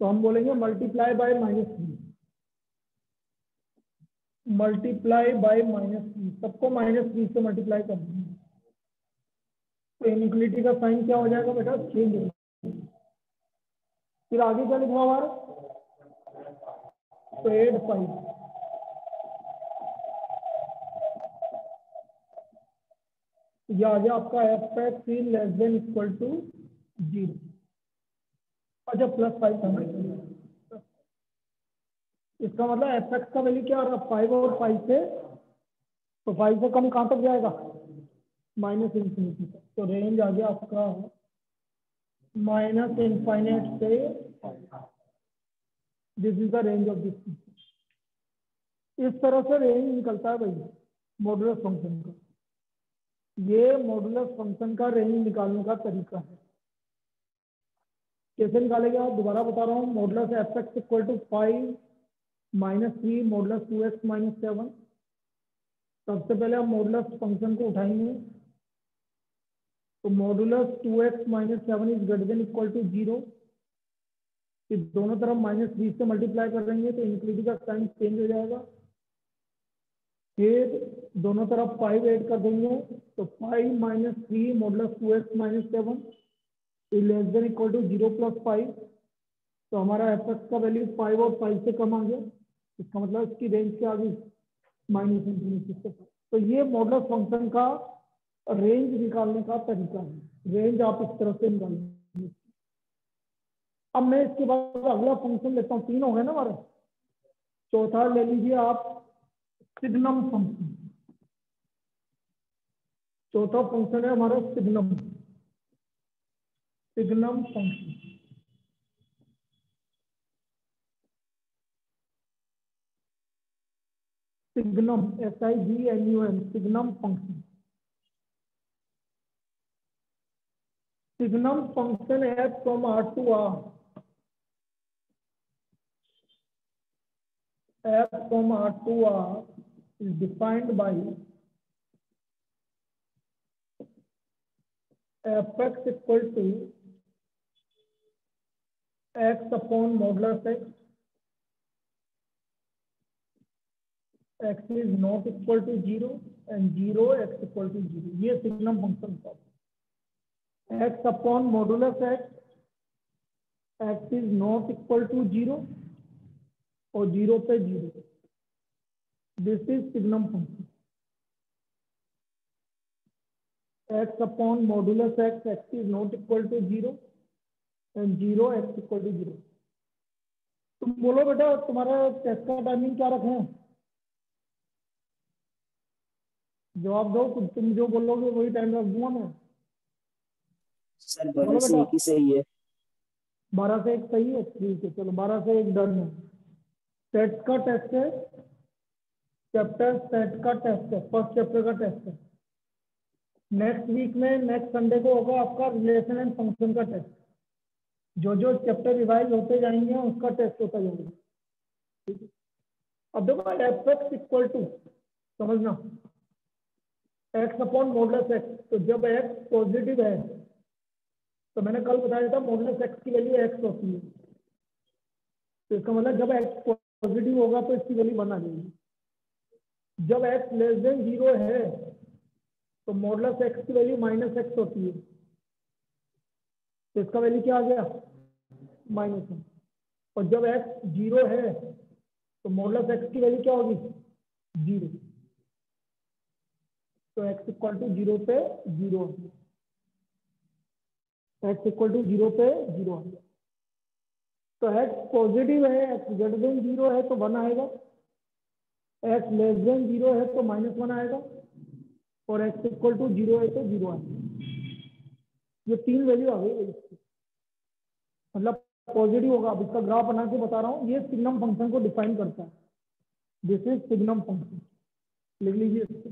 तो हम बोलेंगे मल्टीप्लाई बाय -3, मल्टीप्लाई बाय -3, सबको -3 से मल्टीप्लाई कर देंगे। तो इनइक्वालिटी का साइन क्या हो जाएगा बेटा, चेंज हो जाएगा। फिर आगे क्या लिखा हुआ है, तो 8/5, ये आ गया आपका f(x) less than equal to 0। अच्छा +5 था, इसका मतलब f(x) का वैल्यू क्या आ रहा है, 5 और 5 से, तो 5 से कम कहाँ तक जाएगा, -∞ तक। तो रेंज आ गया आपका -∞ से, this is the range of this. इस तरह से रेंज निकलता है भाई मॉडुलस फंक्शन का। ये मॉडुलस फंक्शन का रेंज निकालने का तरीका है। कैसे निकालेगा आप, दोबारा बता रहा हूँ। Modulus f(x) equal to 5 -3 modulus 2x - 7। सबसे पहले हम मॉडुलस फंक्शन को उठाएंगे, तो modulus 2x - 7 is greater than equal to 0। फिर दोनों तरफ -3 से मल्टीप्लाई कर देंगे तो इनफिनिटी का साइन चेंज हो जाएगा। फिर दोनों तरफ 5 ऐड कर देंगे, तो 5 - 3 modulus 2x - 7 is less than equal to 0 + 5। तो हमारा f(x) का वैल्यू 5 और 5 से कम आ गया। इसका मतलब इसकी रेंज क्या आ गई, -∞ से। तो ये मॉडुलस फंक्शन का रेंज निकालने का तरीका है। रेंज आप इस तरह से निकालेंगे। अब मैं इसके बाद अगला फंक्शन लेता हूँ, 3 हो गए ना हमारे। चौथा ले लीजिए आप सिग्नम फंक्शन। चौथा फंक्शन है हमारा signum, signum function. Signum SIGNUM, signum function. Signum function f from R to R, f from R to R is defined by f(x) equal to x upon modulus x, x is not equal to 0 and 0 x equal to 0। ये signum function का x upon modulus x, x is not equal to 0 और 0 पे 0। This is signum function. x upon modulus x, x is not equal to 0 and 0 x equal to 0। तुम बोलो बेटा तुम्हारा test का timing क्या रखें, जवाब दो। तुम जो बोलोगे वही टाइम रख दूंगा मैं। सर 12 बोलो से बेटा। 1 ही सही है। 12 से 1 सही है, ठीक है, चलो 12 से 1 डन है। सेट का टेस्ट है, चैप्टर सेट का टेस्ट है, फर्स्ट चैप्टर का टेस्ट है। नेक्स्ट वीक में नेक्स्ट संडे को होगा आपका रिलेशन एंड फंक्शन का टेस्ट। जो जो चैप्टर रिवाइज होते जाएंगे उसका टेस्ट होता जाएगा, ठीक है। अब देखो f(x) इक्वल टू, समझना, x अपॉन मॉडुलस x। तो जब x पॉजिटिव है, तो मैंने कल बताया था मॉडुलस x की वैल्यू x होती है। तो इसका मतलब जब x पॉजिटिव होगा तो इसकी वैल्यू 1 आ जाएगी। जब x लेस देन 0 है तो मॉडुलस x की वैल्यू -x होती है। तो इसका वैल्यू क्या आ गया, -1। और जब x 0 है तो मॉडुलस x की वैल्यू क्या होगी, 0। तो x इक्वल टू 0 पे 0 आ गया, x इक्वल टू 0 पे 0 आ गया। तो x पॉजिटिव है, x ग्रेटर देन 0 है तो 1 आएगा, x लेस देन 0 है तो -1 आएगा, और x इक्वल टू 0 है तो 0 आएगा। ये 3 वैल्यू आ गई इसकी, मतलब पॉजिटिव होगा। अब इसका ग्राफ बना के बता रहा हूँ, ये सिग्नम फंक्शन को डिफाइन करता है। दिस इज सिग्नम फंक्शन, लिख लीजिए इसको।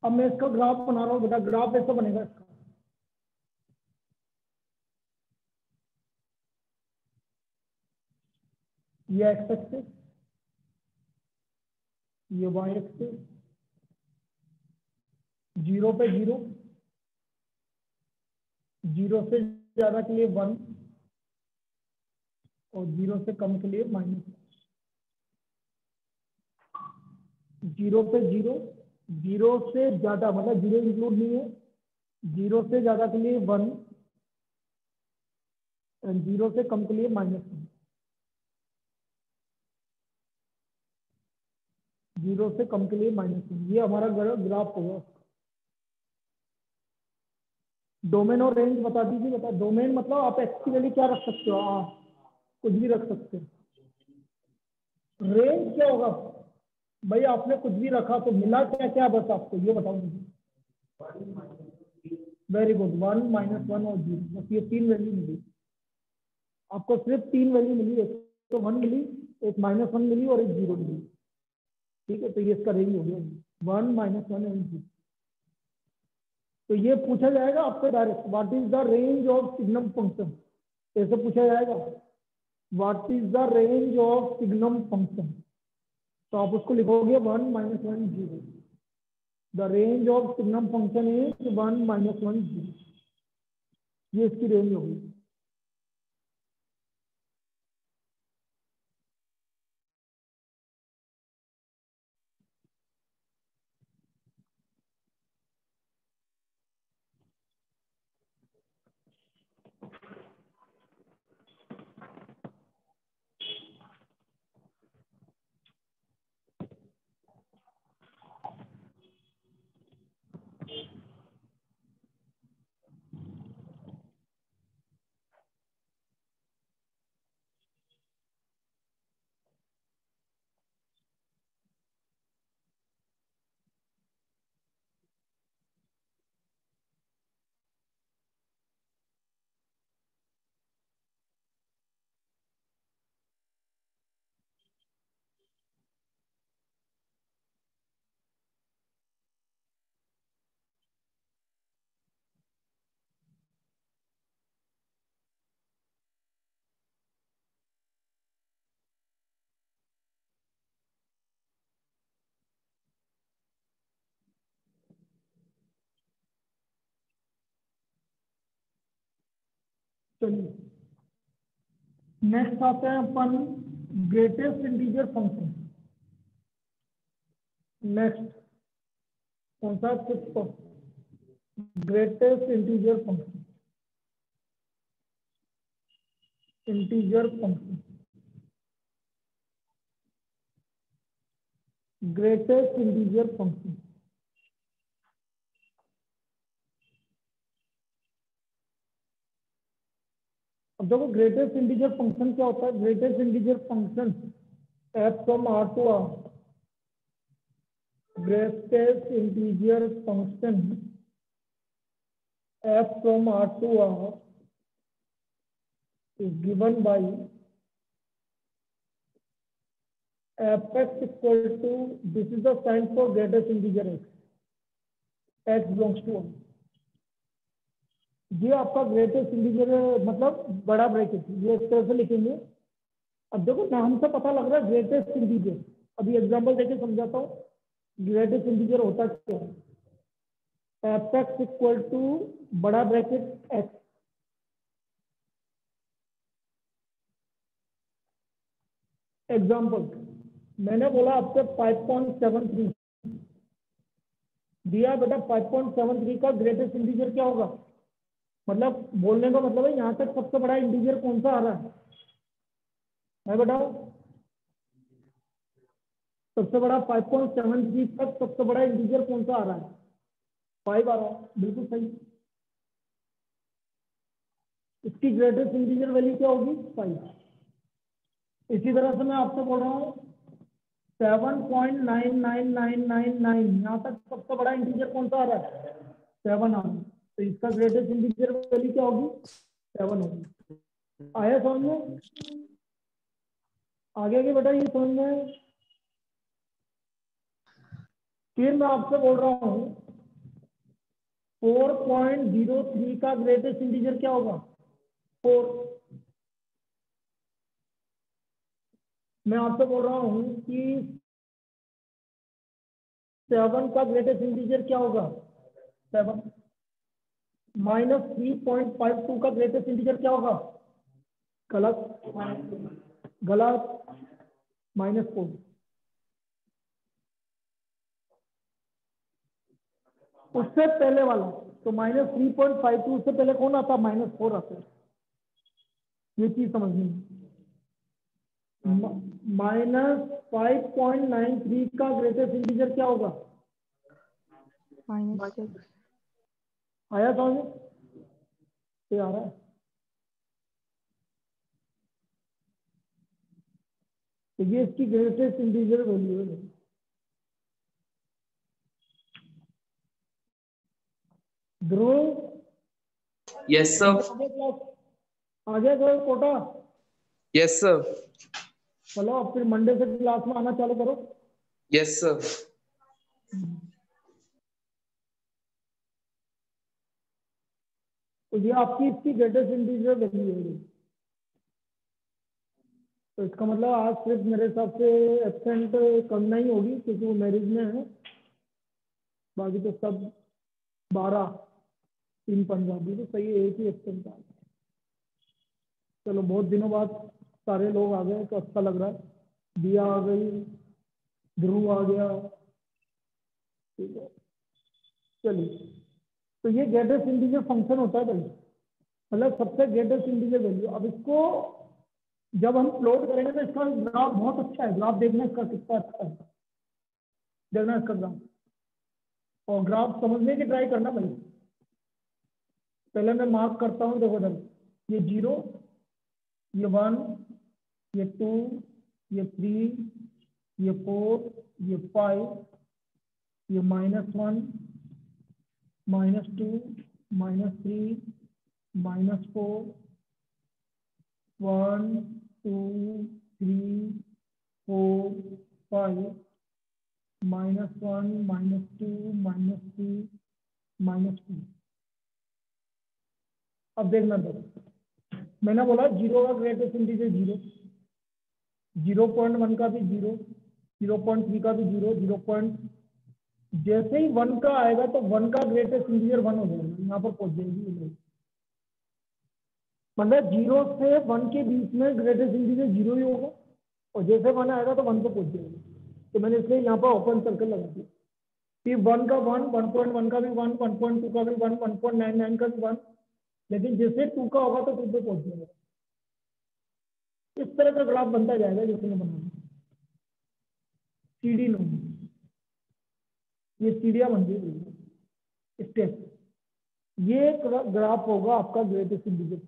अब मैं इसका ग्राफ बना रहा हूँ बेटा, ग्राफ ऐसा बनेगा इसका। ये एक्स एक्सिस, ये वाई एक्सिस, 0 पे 0, 0 से ज्यादा के लिए 1 और 0 से कम के लिए -1। 0 पे 0, 0 से ज्यादा मतलब 0 इंक्लूड नहीं है, 0 से ज्यादा के लिए 1 और 0 से कम के लिए -1। 0 से कम के लिए -1, ये हमारा ग्राफ होगा। डोमेन और रेंज बता दीजिए। बता, डोमेन मतलब आप एक्स की वैल्यू क्या रख सकते हो, आप कुछ भी रख सकते हो। रेंज क्या होगा भाई, आपने कुछ भी रखा तो मिला क्या क्या, बस आपको ये बताओ मुझे। वेरी गुड, 1 -1 और 0, बस ये 3 वैल्यू मिली आपको, सिर्फ 3 वैल्यू मिली। एक तो 1 मिली, एक -1 मिली और एक 0 मिली। ठीक है, तो ये इसका रेंज हो गया 1 -1 एंड 0। तो ये पूछा जाएगा आपसे direct, what is the range of signum function, ऐसे पूछा जाएगा, what is the range of signum function. तो आप उसको लिखोगे 1 -1 0। The range of signum function is 1 -1 0। ये इसकी रेंज होगी। चलिए नेक्स्ट आते हैं अपन ग्रेटेस्ट इंटीजर फंक्शन। नेक्स्ट कौन सा, greatest integer function. Integer function, greatest integer function. अब देखो ग्रेटेस्ट इंटीजर फंक्शन क्या होता है। Greatest integer function f from r to r, greatest integer function f from r to r is given by fx equal to, this is the sign for greatest integer x belongs to 1। ये आपका greatest integer मतलब बड़ा bracket, ये इस तरह से लिखेंगे। अब देखो नाम से पता लग रहा है ग्रेटेस्ट इंटीजर। अभी एग्जांपल देके समझाता हूँ ग्रेटेस्ट इंटीजर होता क्या है। fx इक्वल टू बड़ा ब्रैकेट x, एग्जाम्पल मैंने बोला आपसे 5.73 दिया बेटा। 5.73 का ग्रेटेस्ट इंटीजर क्या होगा, मतलब बोलने का मतलब है यहाँ तक सबसे बड़ा इंटीजर कौन सा आ रहा है बताओ। सबसे बड़ा 5.73 तक सबसे बड़ा इंटीजर कौन सा आ रहा है, 5 आ रहा है, बिल्कुल सही। इसकी ग्रेटेस्ट इंटीजर वैल्यू क्या होगी, 5। इसी तरह से मैं आपसे बोल रहा हूँ 7.99999, यहाँ तक सबसे बड़ा इंटीजर कौन सा आ रहा है, 7 आ रहा है। तो इसका ग्रेटेस्ट इंटीजर वैल्यू क्या होगी, 7 होगी। आया समझ में, आगे आगे बेटा ये समझ में। फिर मैं आपसे बोल रहा हूँ 4.03 का ग्रेटेस्ट इंटीजर क्या होगा? 4। मैं आपसे बोल रहा हूं कि 7 का ग्रेटेस्ट इंटीजर क्या होगा? 7। -3.52 का ग्रेटेस्ट इंटीजर क्या होगा? गलत, गलत, -4। उससे पहले वाला तो -3.52 से पहले कौन आता? -4 आता है। ये चीज समझनी है। -5.93 का ग्रेटेस्ट इंटीजर क्या होगा? -6। आया समझ? ये आ रहा है। तो ये इसकी ग्रेटेस्ट इंटीजर वैल्यू है। ध्रुव, यस सर। आ गया कोई कोटा? Yes sir. चलो अब फिर मंडे से क्लास में आना चालू करो। Yes sir. तो ये आपकी इसकी ग्रेटेस्ट इंटीजर वैल्यू है। तो इसका मतलब आज सिर्फ मेरे हिसाब से एब्सेंट करना ही होगी क्योंकि वो मैरिज में है। बाकी तो सब 12, 3 पंजाबी, तो सही है, एक ही एब्सेंट आ। चलो बहुत दिनों बाद सारे लोग आ गए तो अच्छा लग रहा है। दिया आ गई, ध्रुव आ गया, ठीक है। चलिए, तो ये ग्रेटेस्ट इंटीजर फंक्शन होता है भाई, मतलब सबसे ग्रेटेस्ट इंटीजर वैल्यू। अब इसको जब हम प्लॉट करेंगे तो इसका ग्राफ बहुत अच्छा है। ग्राफ देखना इसका कितना अच्छा है, देखना इसका ग्राफ, और ग्राफ समझने की ट्राई करना भाई। पहले मैं मार्क करता हूँ, देखो इधर ये 0, ये 1, ये 2, ये 3, ये 4, ये 5, ये -1, -2, -3, -4, 1, 2, 3, 4, 5, -1, -2, -3, -2। अब देखना दो, मैंने बोला 0 का ग्रेटेस्ट इंटीजर 0, 0.1 का भी 0, 0.3 का भी 0, 0. जैसे ही 1 का आएगा तो 1 का ग्रेटेस्ट इंटीजर 1 हो जाएगा, यहाँ पर पहुंच जाएगी। मतलब 0 से 1 के बीच में ग्रेटेस्ट इंटीजर 0 ही होगा, और जैसे 1 आएगा तो 1 पे पहुंच जाएगा। तो मैंने इसलिए यहाँ पर ओपन सर्कल लगा दिया। फिर 1 का 1, 1.1 का भी 1, 1.2 का भी 1, 1.99 का भी 1, लेकिन जैसे 2 का होगा तो 2 पे पहुंच जाएगा। इस तरह का ग्राफ बनता जाएगा जैसे मैं बनाऊंगा। सीढ़ी लो, ये सीढ़ियां बन गई स्टेप। ये ग्राफ होगा आपका ग्रेटेस्ट इंटीजर।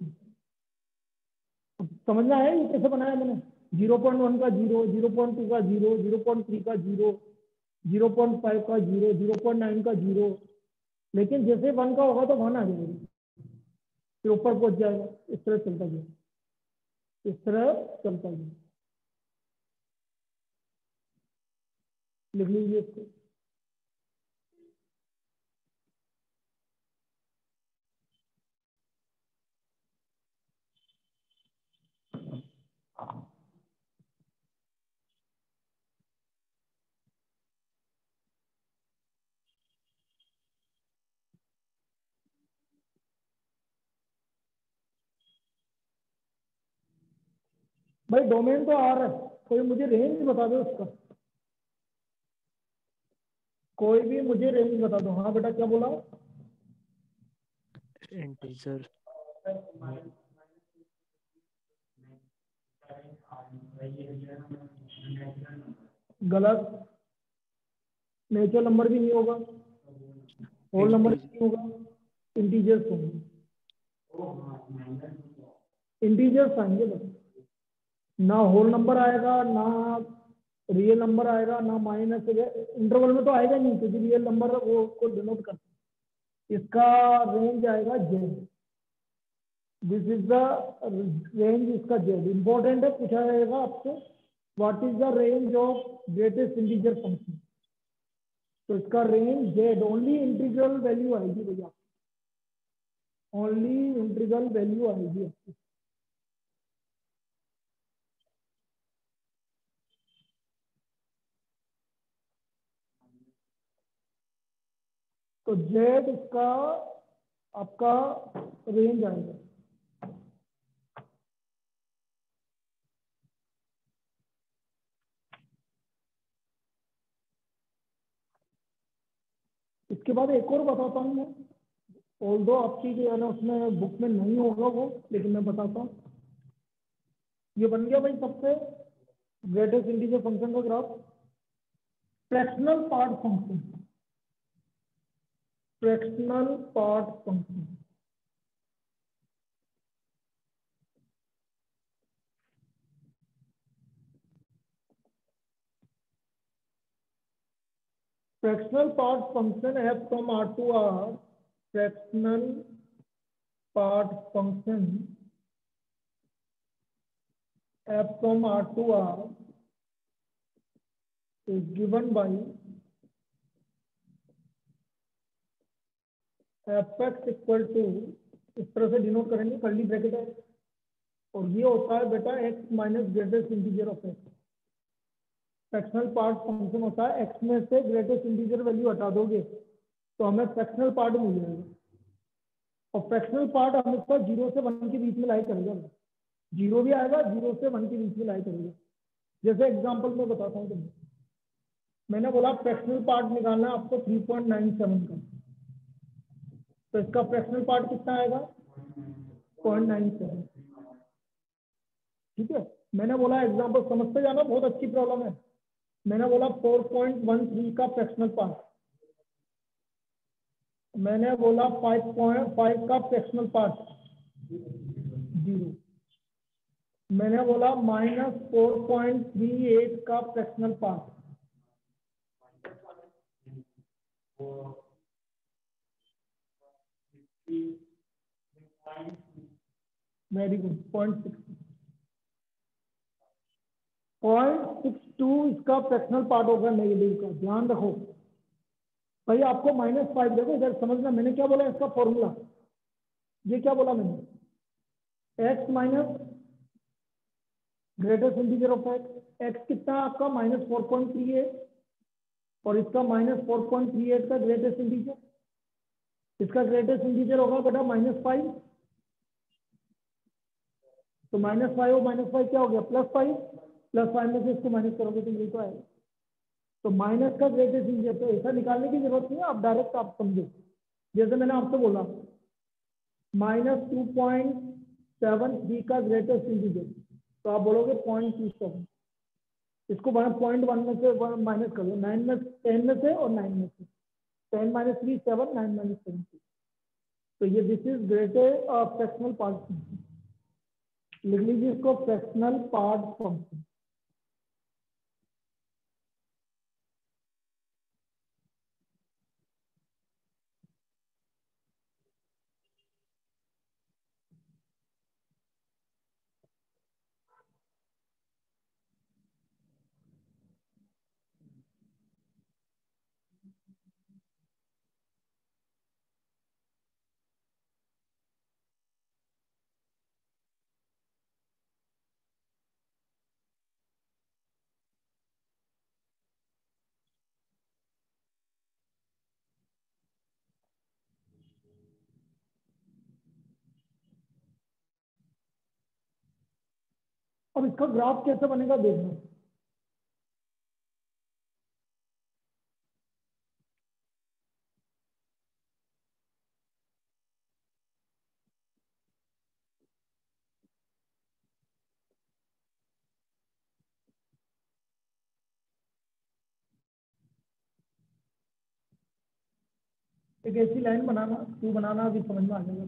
समझना है ये कैसे बनाया मैंने? 0.1 का 0, 0.2 का 0, 0.3 का 0, 0.5 का 0, 0.9 का 0, लेकिन जैसे 1 का होगा तो 1 आ जाएगा, फिर ऊपर पहुंच जाएगा। इस तरह चलता गया, इस तरह चलता गया। लिख लीजिए इसको। भाई डोमेन तो आ रहा है, कोई मुझे रेंज बता दो उसका, कोई भी मुझे रेंज बता दो। हाँ बेटा क्या बोला? इंटीजर गलत, नेचुरल नंबर भी नहीं होगा, होल नंबर भी नहीं होगा, इंटीजर्स होंगे। इंटीजर्स आएंगे बस, ना होल नंबर आएगा, ना रियल नंबर आएगा, ना माइनस। इंटरवल में तो आएगा नहीं क्योंकि रियल नंबर वो को डिनोट करता है। इसका रेंज आएगा Z, this is the range, इसका जेड इंपॉर्टेंट है, पूछा जाएगा आपसे what is the range of greatest integer function. तो इसका range Z, only integral value आएगी भैया, ओनली इंटीग्रल वैल्यू आएगी आपकी। तो जेड इसका आपका रेंज आएगा। इसके बाद एक और बताता हूँ मैं, ऑल्दो आपकी जो है ना उसमें बुक में नहीं होगा वो, लेकिन मैं बताता हूँ। ये बन गया भाई सबसे ग्रेटेस्ट इंटीजर फंक्शन का graph. Fractional part function, fractional part function. Fractional part function f from R to R, fractional part function f from R to R is given by fx equal to, इस तरह से denote करेंगे, curly bracket है, और ये होता है बेटा x minus greatest integer of x। Fractional part function होता है x में से ग्रेटेस्ट इंटीजर वैल्यू हटा दोगे तो हमें फ्रैक्शनल पार्ट मिल जाएगा, और फ्रैक्शनल पार्ट हमेशा 0 से 1 के बीच में लाई करेगा। 0 भी आएगा, 0 से 1 के बीच में लाई करेगा। जैसे एग्जांपल में बताता हूँ तुम्हें, मैंने बोला फ्रैक्शनल पार्ट निकालना है आपको 3.97 का, तो इसका फ्रैक्शनल पार्ट कितना आएगा 0.97। ठीक है, मैंने बोला एग्जांपल समझते जाना, बहुत अच्छी प्रॉब्लम है। मैंने बोला 4.13 का फ्रैक्शनल पार्ट, मैंने बोला 5.5 का फ्रैक्शनल पार्ट 0, मैंने बोला -4.38 का फ्रैक्शनल पार्ट, वेरी गुड, 0.62 इसका फ्रैक्शनल पार्ट होगा नेगेटिव का। ध्यान रखो भाई, आपको -5 देखो इधर समझना, मैंने क्या बोला इसका फॉर्मूला, ये क्या बोला मैंने, x minus greatest integer of x। x कितना है आपका -4.38, और इसका -4.38 का ग्रेटेस्ट इंटीजर, इसका ग्रेटेस्ट इंटीजर होगा बेटा -5, तो -5 और -5 क्या हो गया +5, +5 में से इसको माइनस करोगे तो ये तो आएगा। तो माइनस का ग्रेटेस्ट इंटीजर, तो ऐसा निकालने की जरूरत नहीं है, आप डायरेक्ट आप समझो। जैसे मैंने आपसे बोला -2.73 का ग्रेटेस्ट इंटीजर, तो आप बोलोगे 0.27, इसको 0.1 में से माइनस कर लो, 9 में 10 में से और 9 में से, 10 - 3 7, 9 - 7 6, तो ये this is greatest fractional part function. लिख लीजिए इसको, फ्रैक्शनल पार्ट फंक्शन। अब इसका ग्राफ कैसे बनेगा देखना। एक ऐसी लाइन बनाना, तू बनाना, अभी समझ में आ जाएगा।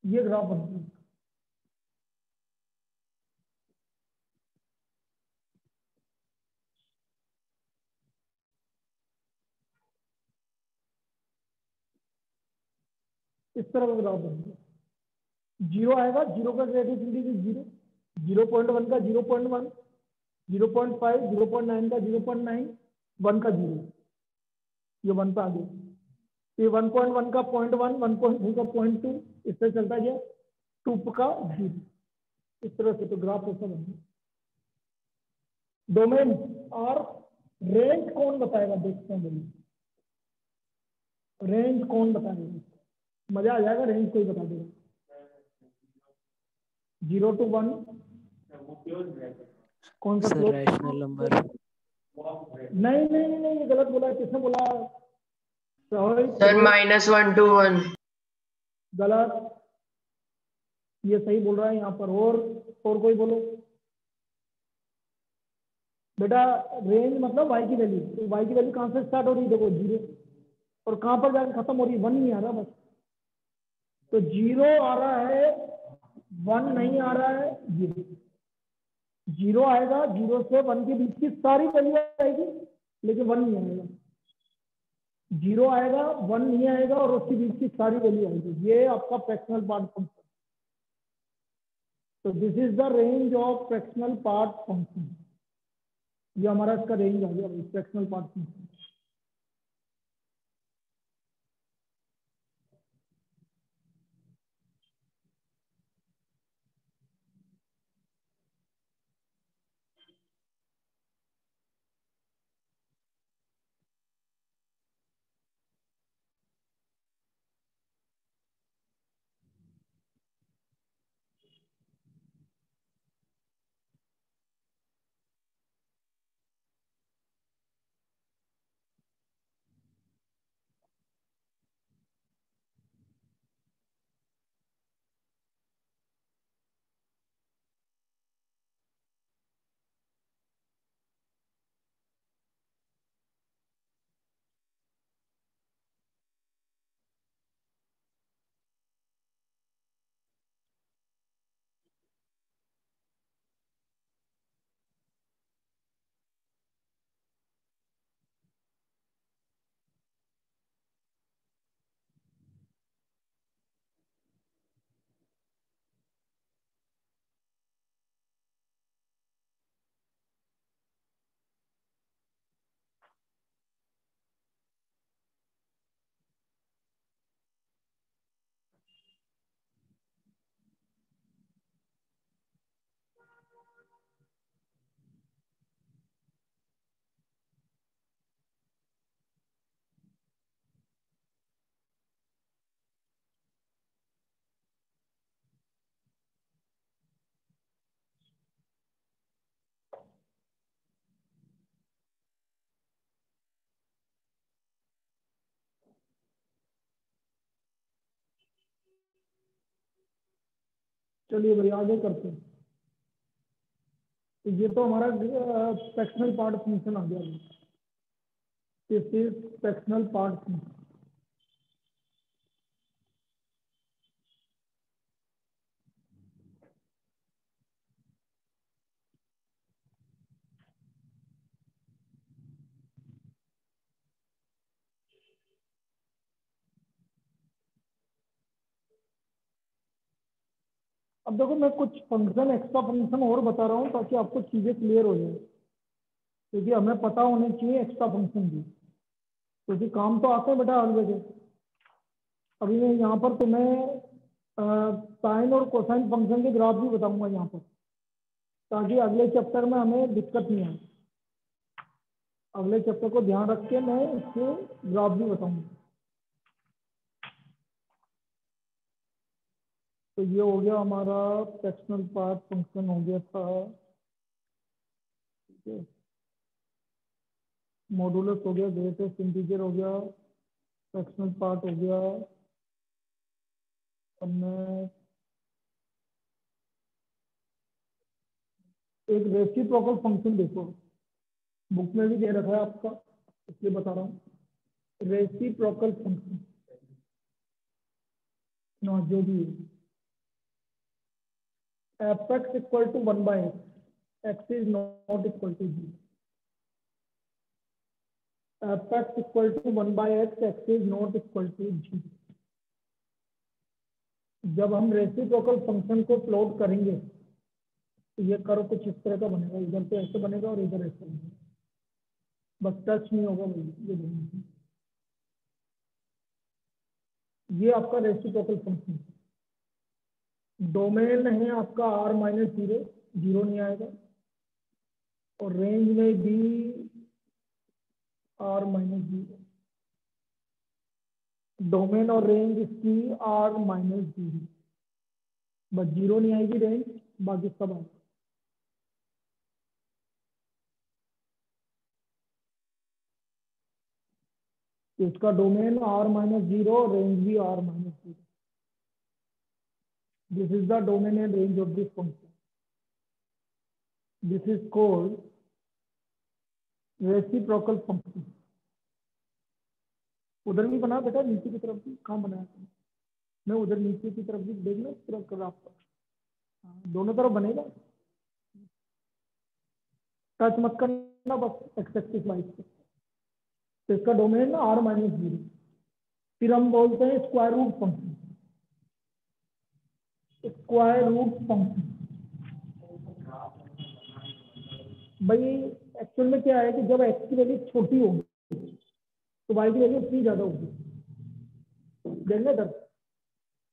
ये ग्राफ बनता है, इस तरह का ग्राफ बनता है। जीरो आएगा, जीरो का ग्रेडियंट इंक्रीज जीरो, 0.1 का 0.1, 0.5, 0.9 का 0.9, 1 का 0, ये 1 पे आ गया। ये 1.1 का 0.1, 1.2 का 0.2, इससे चलता गया 2 का 0, इस तरह से। तो ग्राफ ऐसा बन गया। डोमेन और रेंज कौन बताएगा, देखते हैं बोलिए, रेंज कौन बताएगा, मजा आ जाएगा, रेंज कोई बता देगा। 0 to 1 कौन सा सर रैशनल नंबर। नहीं नहीं नहीं, ये गलत बोला, किसने बोला? Sir -1 to 1। गलत, ये सही बोल रहा है यहाँ पर। और कोई बोलो बेटा। रेंज मतलब y की वैल्यू, तो y की वैल्यू कहाँ से स्टार्ट हो रही है, देखो 0, और कहाँ पर जाकर खत्म हो रही है, 1 नहीं आ रहा बस। तो 0 आ रहा है, 1 नहीं आ रहा है, 0, 0 आएगा, 0 से 1 के बीच की सारी वैल्यू आएगी, लेकिन 1 नहीं आएगा। 0 आएगा, 1 नहीं आएगा, और उसके बीच की सारी वैल्यू आएगी। ये आपका फ्रैक्शनल पार्ट फंक्शन। तो this is the range of fractional part function. ये हमारा इसका रेंज आ गया फ्रैक्शनल पार्ट फंक्शन। चलिए भाई आगे करते हैं। तो ये तो हमारा फ्रैक्शनल पार्ट फंक्शन आ गया। This is fractional part function. अब देखो, मैं कुछ फंक्शन, एक्स्ट्रा फंक्शन और बता रहा हूँ ताकि आपको चीजें क्लियर हो जाए, क्योंकि हमें पता होने चाहिए एक्स्ट्रा फंक्शन भी, क्योंकि काम तो आते हैं बेटा हर जगह। अभी मैं यहाँ पर तुम्हें साइन और कोसाइन फंक्शन के ग्राफ भी बताऊंगा यहाँ पर, ताकि अगले चैप्टर में हमें दिक्कत नहीं आए। अगले चैप्टर को ध्यान रख के मैं इसके ग्राफ भी बताऊंगा। तो ये हो गया हमारा फ्रैक्शनल पार्ट फंक्शन हो गया था, ठीक है। मॉडुलस हो गया, ग्रेटेस्ट इंटीजर हो गया, फ्रैक्शनल पार्ट हो गया। अब मैं एक रेसिप्रोकल फंक्शन देखो, बुक में भी दे रखा है आपका, इसलिए बता रहा हूँ। रेसिप्रोकल फंक्शन ना, जो भी है, fx equal to 1/x, x is not equal to g, fx equal to 1/x, x is not equal to g। जब हम रेसिप्रोकल फंक्शन को प्लॉट करेंगे तो ये कर्व कुछ इस तरह का बनेगा, इधर तो ऐसे बनेगा और इधर ऐसे बनेगा, बस टच नहीं होगा भाई ये दोनों। ये आपका रेसिप्रोकल फंक्शन है। डोमेन है आपका r-0, जीरो नहीं आएगा, और रेंज में भी r-0। डोमेन और रेंज इसकी r-0, बस जीरो नहीं आएगी रेंज, बाकी सब आएगा। इसका डोमेन r-0, रेंज भी r-0। This is the domain and range of this function. This is called reciprocal function. उधर भी बना बेटा, नीचे की तरफ भी कहाँ बनाया तुमने? मैं उधर नीचे की तरफ भी देखना पूरा ग्राफ पर, दोनों तरफ बनेगा। टच मत करना, बस एक्स एक्सिस वाइज पे। तो इसका डोमेन r-0। फिर हम बोलते हैं square root function. Square root function भाई एक्चुअल में क्या है कि जब x की वैल्यू छोटी होगी तो y की वैल्यू उतनी ज्यादा होगी। देखना इधर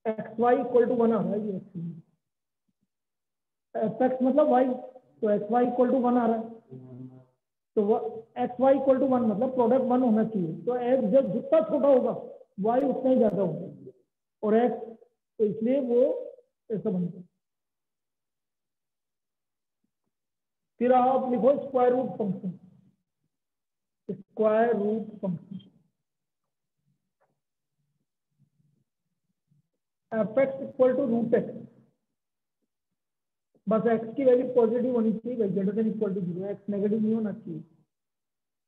एक्स वाई इक्वल टू 1 आ रहा है, ये एफ एक्स मतलब y, तो एक्स वाई इक्वल टू 1 आ रहा है, तो एक्स वाई इक्वल टू 1 मतलब प्रोडक्ट 1 होना चाहिए। तो एक्स जब जितना छोटा होगा y उतना ही ज्यादा होगा, और एक्स तो इसलिए वो ऐसा बनता है। फिर आप लिखो square root function. Square root function f x equal to root x, बस एक्स की वैल्यू पॉजिटिव होनी चाहिए भाई, greater than equal to 0। X negative नहीं होना चाहिए।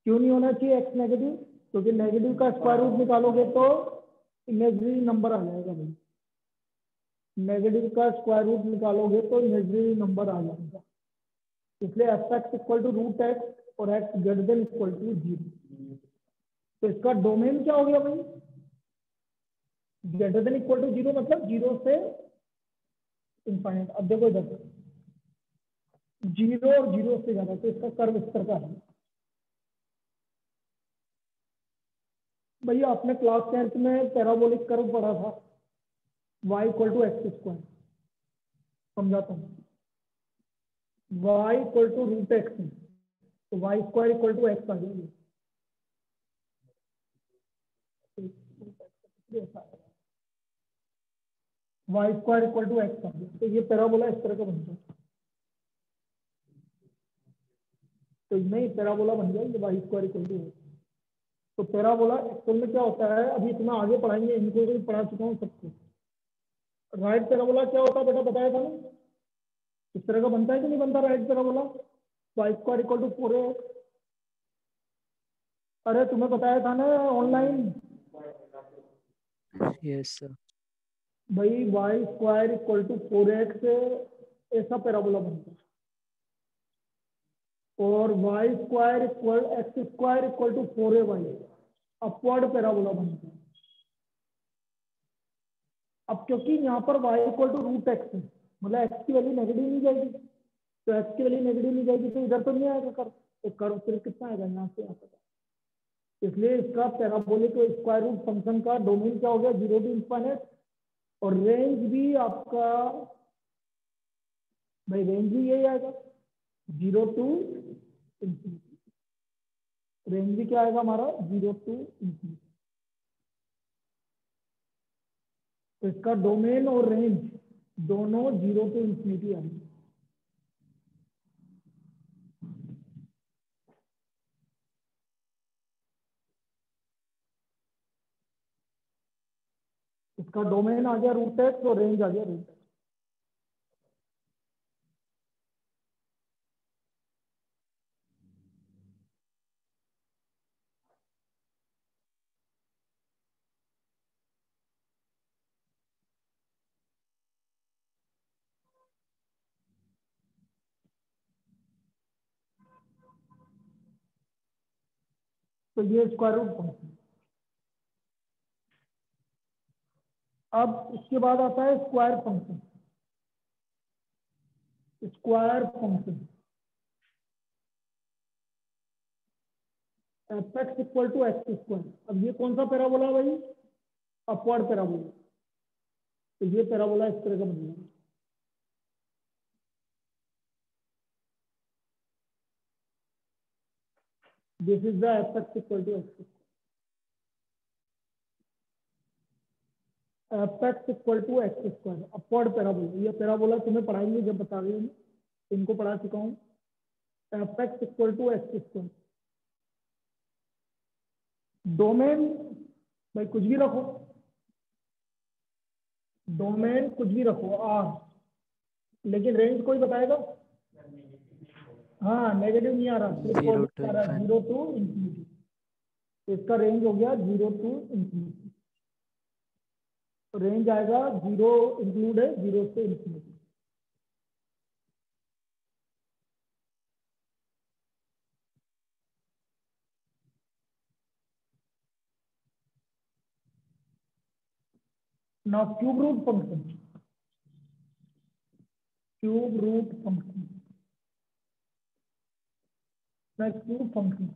क्यों नहीं होना चाहिए एक्स नेगेटिव? क्योंकि नेगेटिव का स्क्वायर रूट निकालोगे तो इमेजिनरी नंबर आ जाएगा भाई। नेगेटिव का स्क्वायर रूट निकालोगे तो इमेजिनरी नंबर आ जाएगा, इसलिए f x equal to root x और x greater than equal to 0। तो इसका डोमेन क्या हो गया भाई? ग्रेटर देन इक्वल टू 0 मतलब 0 से इनफाइनाइट। अब देखो इधर 0 और 0 से ज्यादा, तो इसका कर्व इस तरह का है। भैया आपने क्लास 10th में पैराबोलिक कर्व पढ़ा था, y equal to x square. समझाता हूँ, y equal to root x, तो y square equal to x आ जाएगी। y square equal to x आ गया, तो ये पैराबोला इस तरह का बनता है। तो नहीं पैराबोला बन गया ये y square equal to x. तो पैराबोला एक्चुअल में क्या होता है, अभी इतना आगे पढ़ाएंगे, इनको भी पढ़ा चुका हूँ सबको। राइट पैराबोला क्या होता है बेटा, बताया था ना? इस तरह का बनता है कि नहीं बनता right parabola? y square equal to 4x। अरे तुम्हें बताया था ना ऑनलाइन? Yes sir. भाई y square equal to 4x ऐसा पैराबोला बनता है, और y square equal x square equal to 4ay upward parabola बनता है। अब क्योंकि यहाँ पर y equal to root x है, मतलब x की वैल्यू नेगेटिव नहीं जाएगी, तो x की वैल्यू नेगेटिव नहीं जाएगी तो इधर तो नहीं आएगा कर्व, तो कर्व सिर्फ कितना आएगा यहाँ से यहाँ तक। इसलिए इसका पैराबोलिक स्क्वायर रूट फंक्शन का डोमेन क्या हो गया, 0 टू इनफाइनाइट, और रेंज भी आपका भाई रेंज भी यही आएगा 0 टू इंफिनिटी। रेंज भी क्या आएगा हमारा 0 टू इंफिनिटी। तो इसका डोमेन और रेंज दोनों 0 टू इंफिनिटी आएंगे। इसका डोमेन आ गया रूट एक्स और रेंज आ गया रूट एक्स। तो ये स्क्वायर रूट फंक्शन। अब इसके बाद आता है square function. Square function f x equal to x square. अब ये कौन सा पैराबोला है भाई? Upward parabola. तो ये पैराबोला इस तरह का बनेगा। This is the f x equal to x. F x equal to x square upward parabola. ये पैराबोला तुम्हें पढ़ाएंगे जब बता रही हूँ, इनको पढ़ा चुका हूँ। F x equal to x square. Domain भाई कुछ भी रखो, डोमेन कुछ भी रखो आर, लेकिन रेंज कोई बताएगा? हाँ नेगेटिव नहीं आ रहा, सिर्फ 0 to आ रहा है 0 टू इंफिनिटी। तो इसका रेंज हो गया 0 टू इंफिनिटी। तो रेंज आएगा 0 इंक्लूड है 0 से infinity. Now cube root function. Cube root function. Next cube function.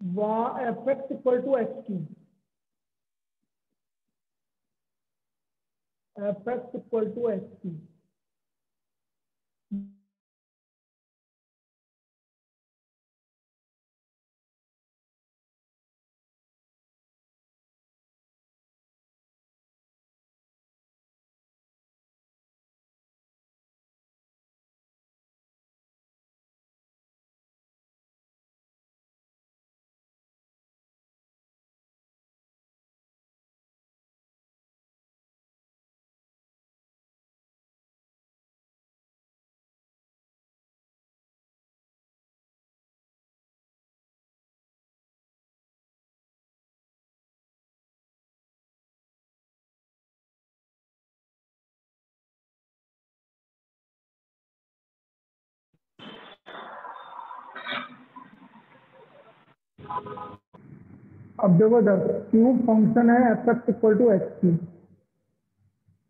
Fx equal to x cube. Fx equal to x cube. अब देखो इधर क्यूब फंक्शन है f x equal to x cube.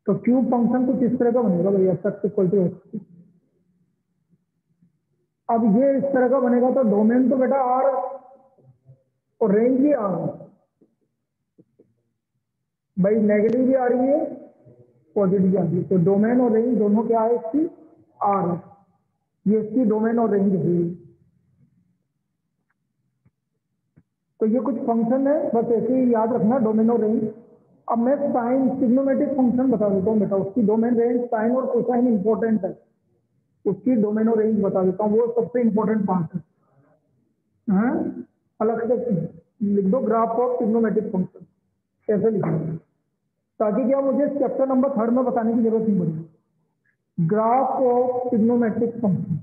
तो cube function कुछ इस तरह का बनेगा भाई, f x equal to x cube. अब ये इस तरह का बनेगा तो डोमेन तो बेटा आर और रेंज भी आर भाई, नेगेटिव भी आ रही है पॉजिटिव भी आ रही है। तो डोमेन और रेंज दोनों क्या है इसकी? आर है। ये इसकी डोमेन और रेंज है। तो ये कुछ फंक्शन है, बस ऐसे ही याद रखना डोमेन और रेंज। अब मैं साइन ट्रिग्नोमेट्रिक फंक्शन बता देता हूँ बेटा, उसकी डोमेन रेंज साइन और कोसाइन इंपॉर्टेंट है, उसकी डोमेन और रेंज बता देता हूँ, वो सबसे इंपॉर्टेंट पार्ट है। हाँ अलग से लिख दो ग्राफ ऑफ ट्रिग्नोमेट्रिक फंक्शन, कैसे लिखेंगे ताकि क्या मुझे चैप्टर नंबर 3 में बताने की जरूरत नहीं पड़ेगी। Graph of trigonometric function,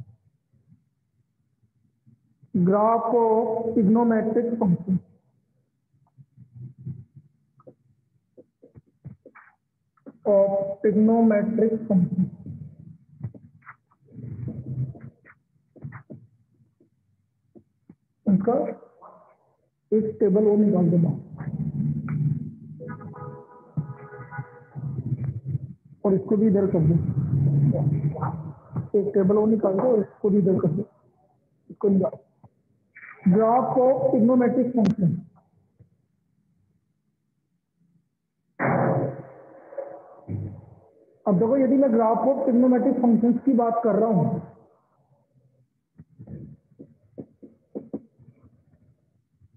graph of trigonometric function. Of trigonometric function. इसका एक टेबल वो निकाल देना और इसको भी इधर कर दो। एक टेबल वो निकाल दो और इसको भी इधर कर दो। इसको निकाल ग्राफ ऑफ ट्रिग्नोमेट्रिक फंक्शन। अब देखो यदि मैं ग्राफ ऑफ ट्रिग्नोमेट्रिक फंक्शंस की बात कर रहा हूं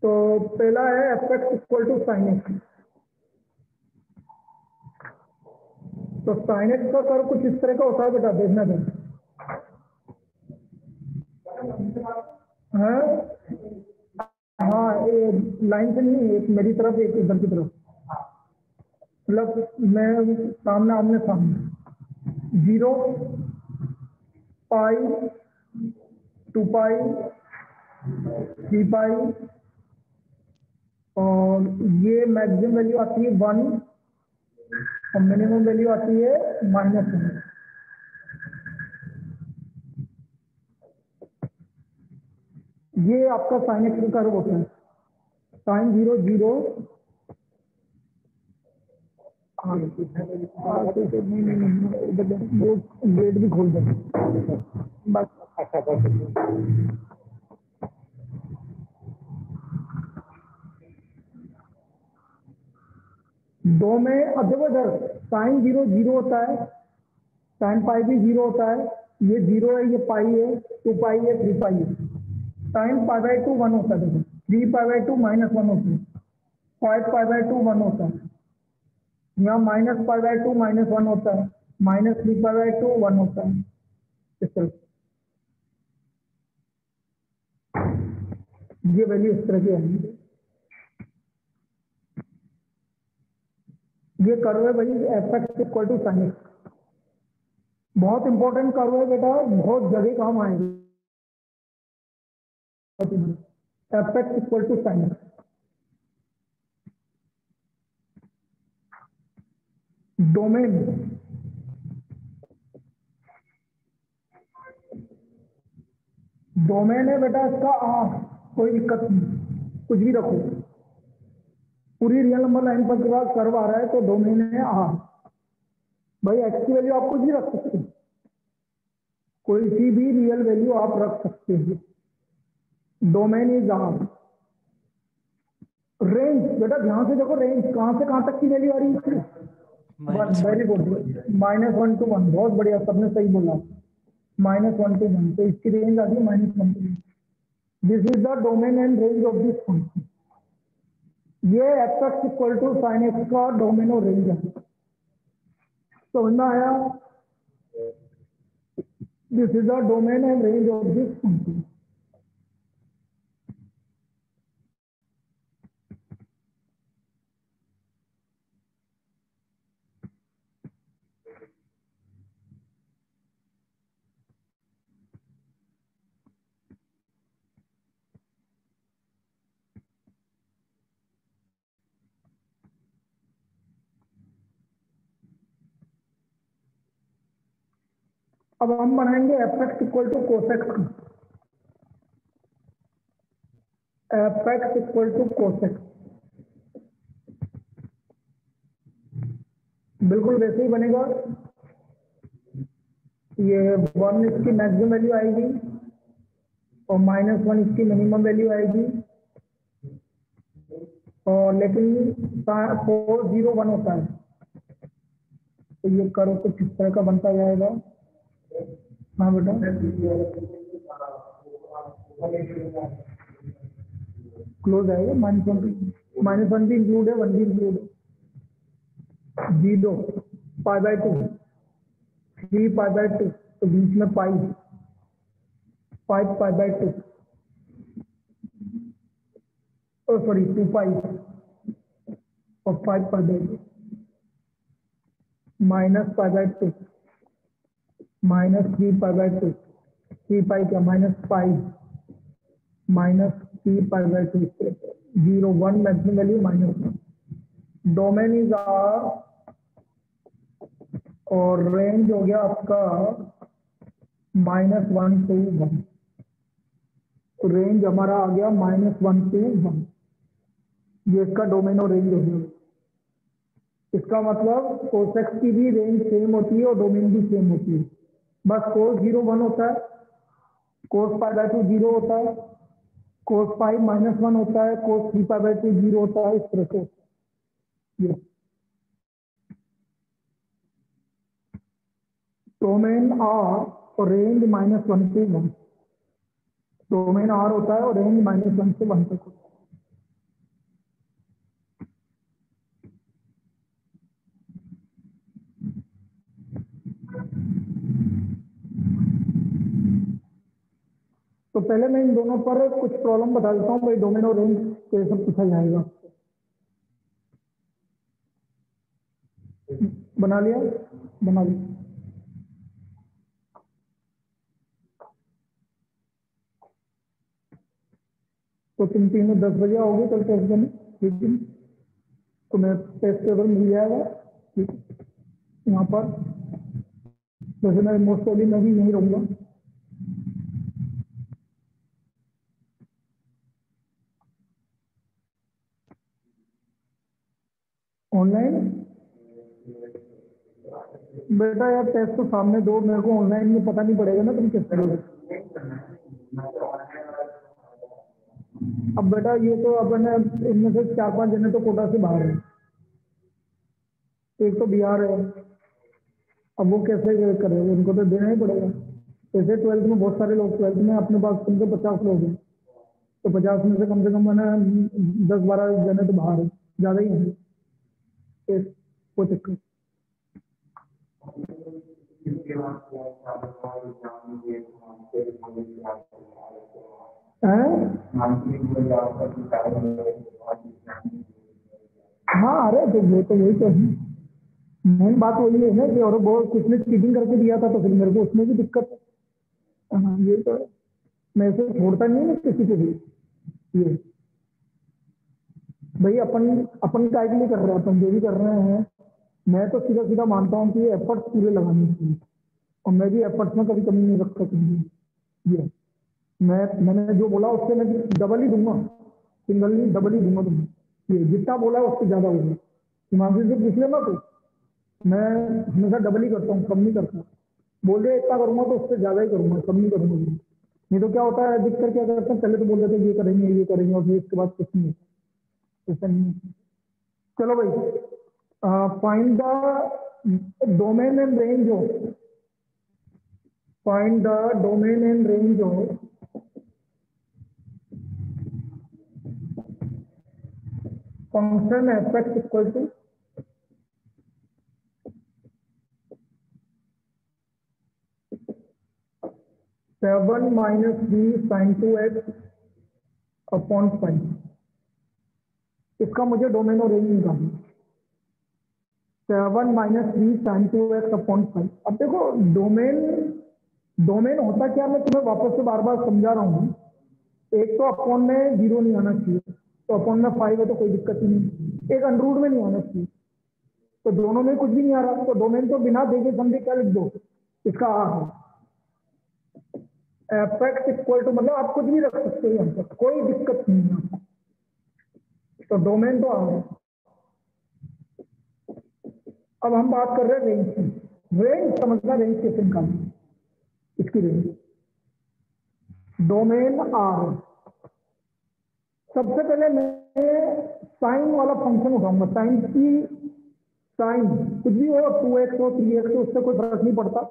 तो पहला है f x equal to sine x. तो साइन एक्स का कर्व कुछ इस तरह का होता है बेटा, देखना चाहिए। हाँ लाइन से नहीं, एक मेरी तरफ एक इधर की तरफ, मतलब मैं सामने आमने सामने 0 पाई 2 पाई 3 पाई और ये मैक्सिमम वैल्यू आती है 1 और मिनिमम वैल्यू आती है -1। ये आपका साइन एक्स का कर्व होता है। साइन 0 0 गेट भी खोल देंगे बस। अच्छा दो में देखो इधर साइन 0 0 होता है, साइन पाई भी 0 होता है, ये 0 है, ये पाई है, 2 पाई है, 3 पाई है। साइन पाई बाई 2 1 होता है, देखो 3 पाई बाई 2 -1 होता है, 5 पाई बाई 2 1 होता है, यहाँ -पाई बाई 2 -1 होता है, -3 पाई बाई 2 1 होता है। इस तरह ये वैल्यू इस तरह की होगी। ये कर्व है भाई fx equal to sine x, बहुत इंपॉर्टेंट कर्व है बेटा, बहुत जगह काम आएगा। fx equal to sine x, domain domain है बेटा इसका आर, कोई दिक्कत नहीं, कुछ भी रखो, पूरी रियल नंबर लाइन पर कर्व आ रहा है तो डोमेन है आर। भाई एक्स की वैल्यू आप कुछ भी रख सकते हैं, कोई सी भी रियल वैल्यू आप रख सकते हैं, डोमेन इज आर। रेंज बेटा ध्यान से देखो, रेंज कहां से कहां तक की वैल्यू आ रही है, वेरी गुड, -1 to 1, बहुत बढ़िया, सबने सही बोला, -1 to 1, तो इसकी रेंज आती है -1 to 1। This is the domain and range of this function, ये fx equal to sine x का डोमेन और रेंज है, समझ में आया? This is the domain and range of this function. अब हम बनाएंगे fx equal to cos x, fx equal to cos x, बिल्कुल वैसे ही बनेगा। ये 1 इसकी मैक्सिमम वैल्यू आएगी और -1 इसकी मिनिमम वैल्यू आएगी, और लेकिन 4 0 1 होता है, तो ये करो तो किस तरह का बनता जाएगा? हाँ बेटा, क्लोज आएगा, -1 भी इंक्लूड है, 1 भी इंक्लूड है, 0 पाई बाई 2 3 पाई बाई 2, तो बीच में पाई 5 पाई बाई 2, सॉरी 2 पाई और 5 pi by 2, -pi by 2 -3 pi by 2, 3 pi क्या -5 -3 pi by 2, 0 1 maximum value -1। Domain is R और रेंज हो गया आपका -1 to 1, तो रेंज हमारा आ गया -1 to 1, ये इसका डोमेन और रेंज हो गया। इसका मतलब कोसेक्स की भी रेंज सेम होती है और डोमेन भी सेम होती है, बस कोस 0 1 होता है, कोस पाई बाई 2 0 होता है, कोस पाई -1 होता है, कोस 3 पाई बाई 2 0 होता है, इस तरह से। ये डोमेन आर और रेंज -1 से 1, डोमेन आर होता है और रेंज -1 से 1 तक होता है। तो पहले मैं इन दोनों पर कुछ प्रॉब्लम बता देता हूँ भाई, डोमेन और रेंज कैसे पूछा जाएगा। बना लिया, बना लिया। तो तुम तीनों 10 बजे आओगे कल टेस्ट देने, ठीक है? तुम्हें टेस्ट पेपर मिल जाएगा, ठीक है? यहाँ पर वैसे मैं मोस्ट प्रोबेबली मैं भी नहीं रहूँगा, ऑनलाइन बेटा यार टेस्ट तो सामने दो, मेरे को ऑनलाइन में पता नहीं पड़ेगा ना तुम किस करोगे। अब बेटा ये तो अपन इनमें से 4-5 जने तो कोटा से बाहर है, एक तो बिहार है, अब वो कैसे करेंगे, उनको तो देना ही पड़ेगा। जैसे 12th में बहुत सारे लोग, 12th में अपने पास कम से 50 लोग हैं, तो 50 में से कम मैंने 10-12 जने तो बाहर है, ज़्यादा ही है वो चक्कर हाँ। अरे तो वो तो वही तो है, मेन बात वही है ना कि और बहुत कुछ ने चीटिंग करके दिया था तो फिर मेरे को उसमें भी दिक्कत है। हाँ ये तो है, मैं इसे छोड़ता नहीं है ना किसी को भी। ये भाई अपन अपन काय के लिए कर रहे हैं, अपन जो भी कर रहे हैं, मैं तो सीधा सीधा मानता हूँ कि ये एफर्ट्स पूरे लगाने चाहिए, और मैं भी एफर्ट्स में कभी कमी नहीं रख सकूंगी। ये मैंने जो बोला उससे मैं डबल ही दूंगा, सिंगल नहीं डबल ही दूंगा तुम्हें। ये जितना बोला है उससे ज्यादा होगा, हिमांशु से पूछ लेना, तो मैं हमेशा डबल ही करता हूँ, कम नहीं करता। बोल रहे इतना करूंगा तो उससे ज्यादा ही करूंगा, कम नहीं करूंगा। नहीं तो क्या होता है, अधिकतर क्या करते हैं, पहले तो बोल देते ये करेंगे और फिर इसके बाद कुछ नहीं होता, ऐसा नहीं है। चलो भाई, find the domain and range of, find the domain and range of function fx equal to seven minus b sine 2x upon 5। इसका मुझे डोमेन और रेंज निकालना, 7 minus b sine 2x upon 5। अब देखो डोमेन होता क्या, मैं तुम्हें वापस से बार बार समझा रहा हूँ। एक तो अपॉन में 0 नहीं आना चाहिए, तो अपॉन में 5 है तो कोई दिक्कत ही नहीं, एक अंडररूट में नहीं आना चाहिए, तो दोनों में कुछ भी नहीं आ रहा, तो डोमेन तो बिना देखे समझे क्या लिख दो, इसका आ है fx इक्वल टू, मतलब आप कुछ भी रख सकते हो यहाँ पर, कोई दिक्कत नहीं है आपको, तो डोमेन तो आ है। अब हम बात कर रहे हैं रेंज की। रेंज समझना, रेंज कैसे निकालना, इसकी रेंज डोमेन आर। सबसे पहले मैं साइन वाला फंक्शन उठाऊंगा, साइन की साइन कुछ भी हो, 2x हो 3x हो, उससे कोई फर्क नहीं पड़ता।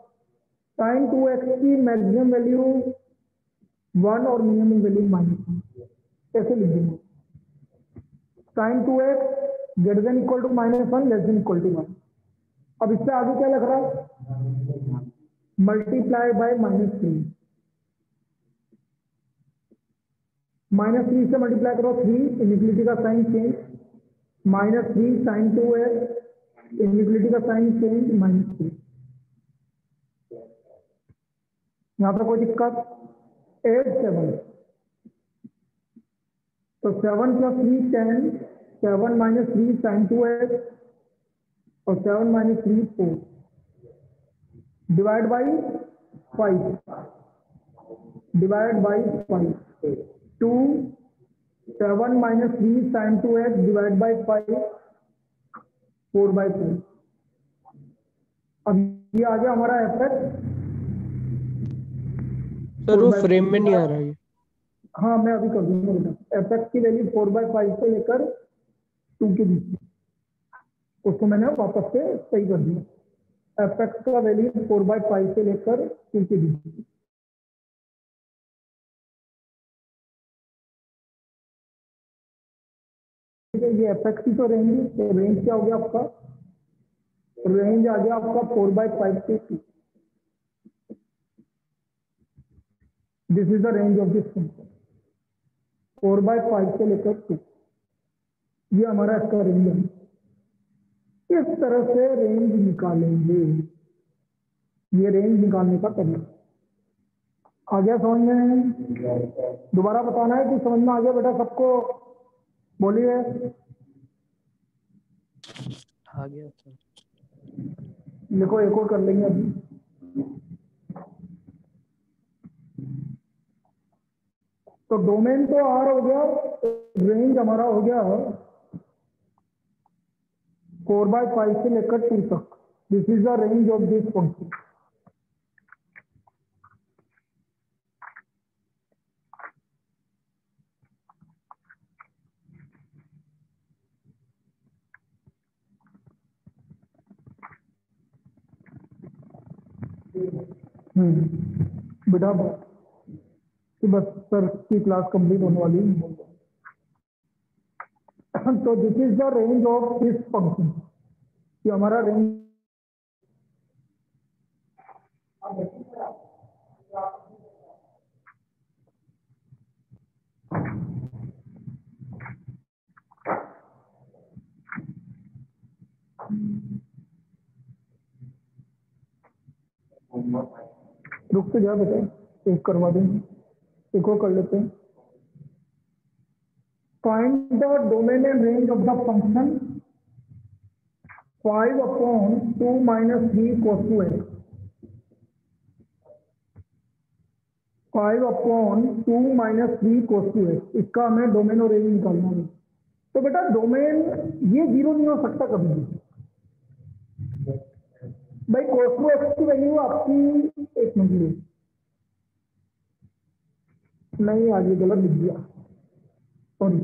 साइन 2x की मैक्सिमम वैल्यू 1 और मिनिमम वैल्यू -1, कैसे लिख दूंगा, sine 2x greater than equal to -1 less than equal to 1। अब इससे आगे क्या लग रहा है, मल्टीप्लाई बाय -3, -3 से मल्टीप्लाई करो 3, इनिक्विलिटी का sign change, -3 sine 2x, inequality का साइन चेंज -3। यहां पर कोई दिक्कत, 8 7, तो 7 + 3 10, 7 - 3 साइन 2x और 7 - 3 4, divide by 5, divide by 5, 2 7 - 3 sine 2x divide by 5, 4/4। अब ये आ गया हमारा fx। सर वो फ्रेम में नहीं आ रहा है। हाँ मैं अभी कर दूंगा बेटा, fx की वैल्यू 4/5 से लेकर 2 के बीच, उसको मैंने वापस से सही कर दिया। fx का वैल्यू 4/5 से लेकर 2 के बीच। ये fx की तो रेंज, रेंज क्या हो गया आपका, रेंज आ गया आपका 4/5 से 2। This is the range of this function, 4/5 से लेकर 2, ये हमारा इसका रेंज है। इस तरह से रेंज निकालेंगे, ये रेंज निकालने का तरीका आ गया समझ में। दोबारा बताना है कि समझ में आ गया बेटा सबको, बोलिए। आ गया सर। लिखो, एक और कर लेंगे अभी। तो डोमेन तो आर हो गया, रेंज हमारा हो गया 4/5 से लेकर 2 तक। This is the range of this function. बेटा कि बस सर की क्लास कंप्लीट होने वाली है। तो this is the range of this function, कि हमारा रेंज रुक तो जा बेटा, एक करवा देंगे, एक और कर लेते हैं। Find the domain and range of the function 5/2 - 3 cos 2x। 5/2 - 3 cos 2x, इसका हमें डोमेन और रेंज निकालना है। तो बेटा डोमेन ये 0 नहीं हो सकता कभी भी भाई। cos 2x की वैल्यू आपकी, एक मिनट, नहीं आज ये गलत लिख दिया, सॉरी।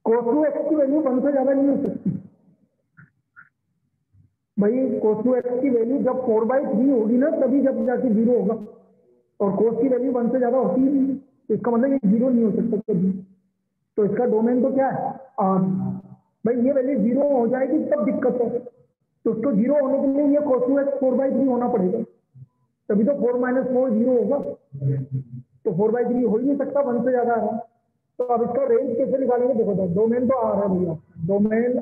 cos 2x की वैल्यू 1 से ज्यादा नहीं हो सकती भाई। cos 2x की वैल्यू जब 4/3 होगी ना, तभी जब जाके 0 होगा, और cos की वैल्यू 1 से ज्यादा होती ही नहीं। इसका मतलब ये 0 नहीं हो सकता कभी। तो इसका डोमेन तो क्या है, भाई ये वैल्यू 0 हो जाएगी तब दिक्कत है। तो उसको 0 होने के लिए ये cos 2x 4/3 होना पड़ेगा, तभी तो 4 - 4 0 होगा। तो 4/3 हो ही नहीं सकता, 1 से ज्यादा आ रहा है। तो अब इसका रेंज कैसे निकालेंगे, देखो डोमेन तो आ रहा है भैया, डोमेन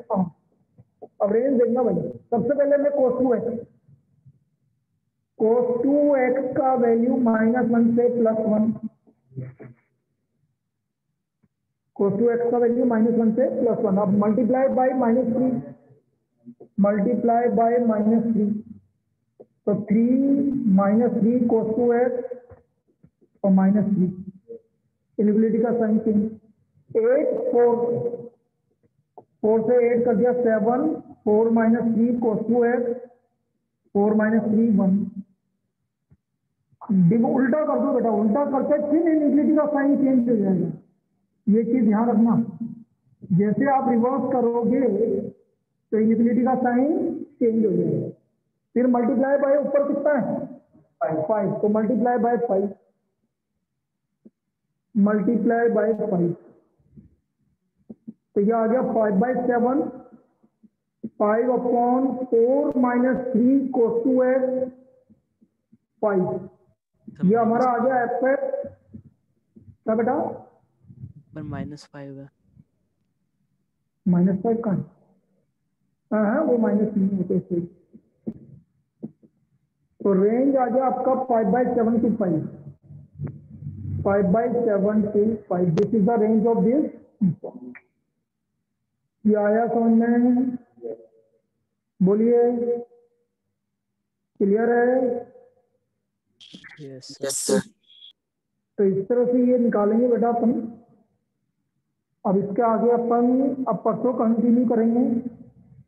अब रेंज देखना भाई। सबसे पहले मैं cos 2x का वैल्यू -1 से +1, cos 2x का वैल्यू -1 से +1। अब मल्टीप्लाई बाय -3, मल्टीप्लाई बाय -3, तो 3 - 3 cos 2x और -3, इनइक्वालिटी का साइन चेंज। 8 4 से 8 कर दिया 7, 4 - 3 cos 2x, 4 - 3 1। उल्टा कर दो बेटा, उल्टा करते फिर इनइक्वालिटी का साइन चेंज हो जाएगा। ये चीज ध्यान रखना, जैसे आप रिवर्स करोगे तो इनइक्वालिटी का साइन चेंज हो जाएगा। फिर मल्टीप्लाई बाय ऊपर कितना है 5, तो मल्टीप्लाई बाय 5, मल्टीप्लाई बाय 5, तो यह आ गया 5/7, 5/4 - 3 cos 2x 5। ये हमारा आ गया एफ क्या बेटा, पर -5 है। -5 का हाँ वो माइनस नहीं होते सही। तो रेंज आ गया आपका 5/7 to 5, 5/7 to 5। This is the range of this. ये आया समझ में, बोलिए क्लियर है। Yes sir. तो इस तरह से ये निकालेंगे बेटा अपन। अब इसके आगे अपन अब परसों कंटिन्यू करेंगे,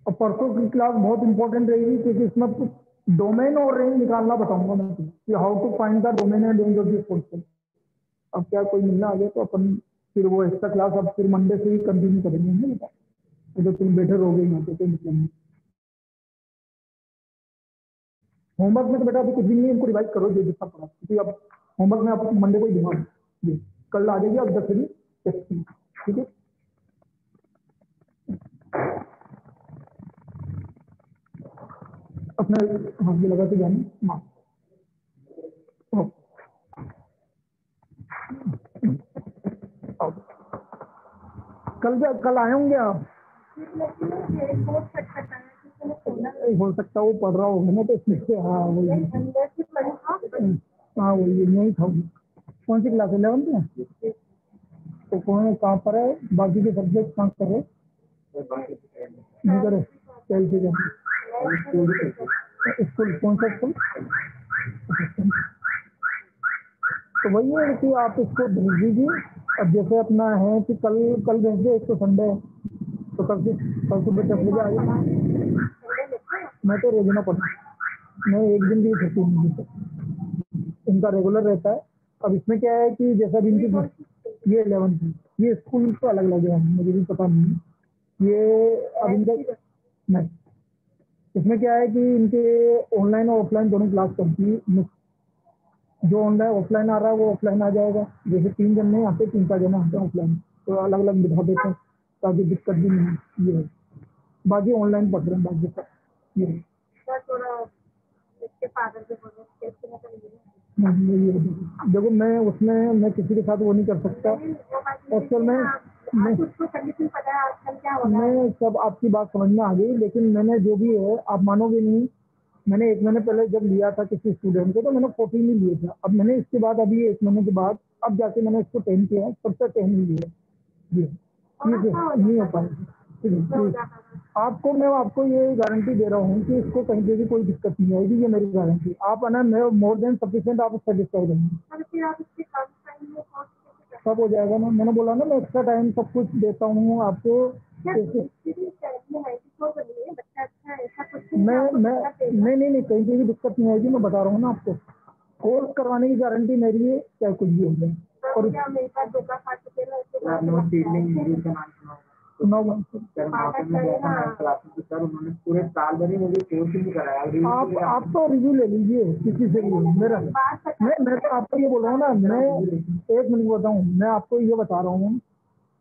और परसों की क्लास बहुत इंपॉर्टेंट रहेगी, क्योंकि इसमें डोमेन और रेंज निकालना बताऊंगा मैं कि how to find the domain and range of this function. अब क्या कोई मिलना आ गया तो अपन फिर वो एक्स्ट्रा क्लास अब फिर मंडे से ही कंटिन्यू करेंगे ना बेटा, तो तुम बेटर हो गए यहाँ पे कोई मतलब नहीं। होमवर्क में तो बेटा अभी कुछ भी नहीं है, इनको रिवाइज करो जो जितना पड़ा, क्योंकि अब होमवर्क में आप मंडे को ही दूंगा, कल आ जाइए अब 10 बजे, ठीक है। अपना हाथ भी लगा के जाना। कल आए होंगे आप, हो सकता है वो पढ़ रहा होगा ना, तो इसलिए हाँ वही नहीं था। कौन सी क्लास 11th में, तो कौन कहाँ पर है, बाकी के सब्जेक्ट कहाँ कर रहे नहीं करे, चल ठीक है। स्कूल कौन सा स्कूल, तो वही है कि आप इसको भेज दीजिए। अब जैसे अपना है कि कल भेज दे, एक तो संडे है, तो कल सुबह 10 बजे आ जाना। मैं तो रोजाना पढ़ता हूँ, मैं एक दिन भी छुट्टी नहीं देता, इनका रेगुलर रहता है। अब इसमें क्या है कि जैसा भी इनकी ये 11th की, ये स्कूल तो अलग अलग है, मुझे भी पता नहीं ये अब इनका नहीं। इसमें क्या है कि इनके ऑनलाइन और ऑफलाइन दोनों क्लास चलती है। जो ऑनलाइन ऑफलाइन आ रहा है वो ऑफलाइन आ जाएगा, जैसे 3 जन नहीं आते, 3-4 जन आते हैं ऑफलाइन, तो अलग अलग बिठा देते हैं ताकि दिक्कत भी नहीं। ये बाकी ऑनलाइन पढ़ रहे हैं बाकी सब। ये देखो मैं उसमें मैं किसी के साथ वो नहीं कर सकता एक्चुअल में। मैं सब आपकी बात समझ में आ गई, लेकिन मैंने जो भी है आप मानोगे नहीं, मैंने 1 महीने पहले जब लिया था किसी स्टूडेंट को तो मैंने 14 ही लिए था। अब मैंने इसके बाद अभी 1 महीने के बाद अब जाके मैंने इसको 10 किया है, तब तक 10 ही लिया जी। ठीक है, नहीं हो पाएगा। ठीक है, आपको मैं आपको ये गारंटी दे रहा हूँ कि इसको कहीं पे भी कोई दिक्कत नहीं आएगी, ये मेरी गारंटी। आप है ना, मैं मोर देन सफिशिएंट आप सेटिस्फाई रहेंगे, सब हो जाएगा ना। मैंने बोला ना मैं एक्स्ट्रा टाइम सब कुछ देता हूँ आपको। नहीं कहीं पे भी दिक्कत नहीं आएगी, मैं बता रहा हूँ ना आपको। कोर्स करवाने की गारंटी मेरी है, चाहे कुछ भी हो जाए। और उन्होंने पूरे साल भर मुझे कोर्स ही नहीं कराया। आप तो रिव्यू ले लीजिए किसी से भी मेरा। मैं तो आपको ये बोल रहा हूँ ना, मैं 1 मिनट बताऊँ, मैं आपको ये बता रहा हूँ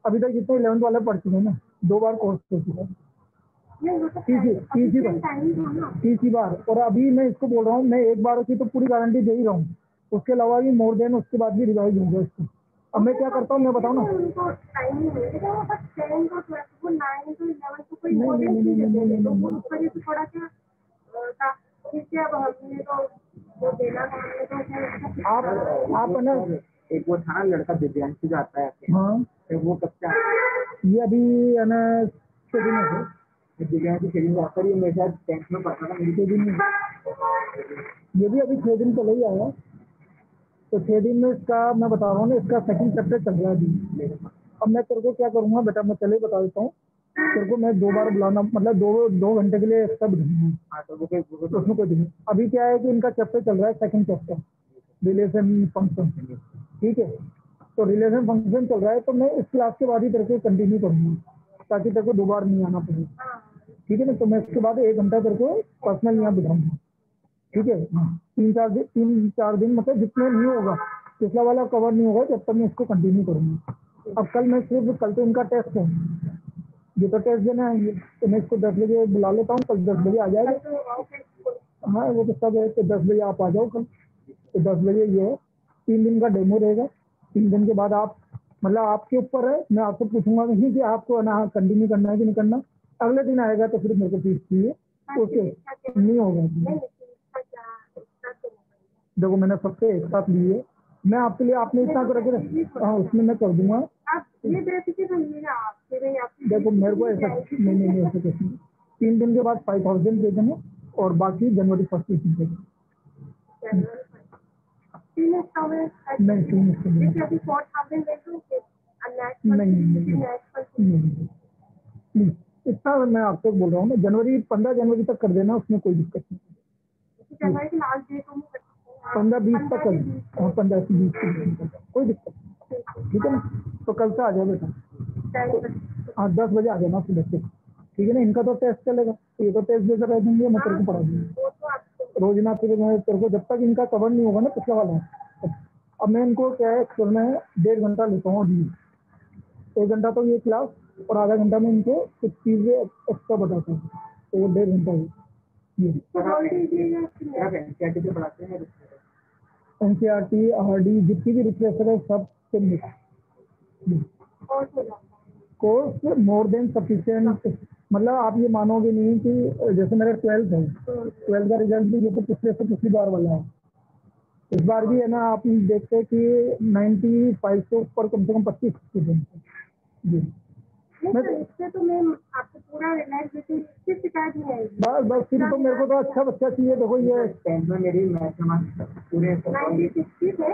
अभी तक जितने 11th वाले पढ़ चुके हैं ना, 2 बार कोर्स कर चुका है, तीसरी बार। और अभी मैं इसको बोल रहा हूँ, मैं 1 बार की तो पूरी गारंटी दे ही रहा हूँ, उसके अलावा भी मोर देन उसके बाद भी रिवाइज होगा इसको। अब मैं क्या करता हूँ मैं बताऊँ ना, आप ना एक वो था ना लड़का दिव्यांशी जो आता है, हाँ वो कब ये अभी है ना 6 दिन है दिव्यांशी, 6 दिन आता है। ये मेरे साथ 10th में पढ़ता था, मेरी 6 दिन ये भी अभी 6 दिन पहले ही आया। तो 6 दिन में इसका मैं बता रहा हूँ ना, इसका सेकंड चैप्टर चल रहा है अभी। अब मैं तेरे को क्या करूँगा बेटा, मैं चले बता देता हूँ तेरे को, मैं 2 बार बुलाना, मतलब 2 घंटे के लिए एक्स्ट्रा बुलाऊंगा, तो उसमें कोई नहीं। अभी क्या है कि इनका चैप्टर चल रहा है सेकंड चैप्टर, रिलेशन फंक्शन। ठीक है, तो रिलेशन फंक्शन चल रहा है, तो मैं इस क्लास के बाद ही तेरे को कंटिन्यू करूँगा ताकि तेरे को 2 बार नहीं आना पड़े। ठीक है ना, तो मैं इसके बाद 1 घंटा तेरे को पर्सनल यहाँ बिठाऊंगा। ठीक है, 3-4 दिन मतलब जितने नहीं होगा, पिछला वाला कवर नहीं होगा जब तक मैं इसको कंटिन्यू करूँगा। अब कल मैं सिर्फ कल तो इनका टेस्ट है, ये तो टेस्ट देना है, तो मैं इसको 10 बजे बुला लेता हूँ, कल 10 बजे आ जाएगा। हाँ वो तो सब है, तो 10 बजे आप आ जाओ कल, तो 10 बजे ये है। 3 दिन का डेमो रहेगा, 3 दिन के बाद आप मतलब आपके ऊपर है, मैं आपसे पूछूंगा नहीं कि आपको ना कंटिन्यू करना है कि नहीं करना। अगले दिन आएगा तो फिर मेरे को फीस चाहिए, ओके नहीं होगा। देखो मैंने सबसे एक साथ ली है, मैं आपके लिए आपने इतना करके हाँ उसमें मैं कर दूंगा। देखो मेरे को ऐसा नहीं ऐसा कुछ नहीं। 3 दिन के बाद 5000 दे देना और बाकी जनवरी 1 दे देना। नहीं इतना मैं आपको बोल रहा हूँ ना, जनवरी 15 जनवरी तक कर देना, उसमें कोई दिक्कत नहीं। 15-20 तक कर, 15-20 कोई दिक्कत नहीं। ठीक है ना, तो कल से आ जाओ बेटा। हाँ 10 बजे आ जाना सुबह से। ठीक है ना, इनका तो टेस्ट चलेगा, तो ये तो टेस्ट देकर रह देंगे, मैं तेरे को पढ़ा दूंगा रोज ना। फिर मैं तेरे को जब तक इनका कवर नहीं होगा ना पिछला वाला, अब मैं इनको क्या है एक्चुअल में 1.5 घंटा लेता हूँ अभी, 1 घंटा तो ये क्लास और आधा घंटा में इनको कुछ चीजें एक्स्ट्रा बताता हूँ, तो वो 1.5 घंटा है। NCERT RD जितनी भी रिफ्रेशर है सब कोर्स मोर देन सफिशिएंट। मतलब आप ये मानोगे नहीं कि जैसे मेरा 12th है, 12th का रिजल्ट भी ये तो पिछली बार वाला है। इस बार भी है ना, आप देखते हैं कि 95 से ऊपर कम से कम 25 स्टूडेंट जी। इससे तो मैं आपको पूरा रिलैक्स देती हूँ, इससे शिकायत नहीं आएगी। बस फिर तो मेरे को तो अच्छा बच्चा चाहिए। देखो ये 10th में मेरी मैथ पूरे ठीक है,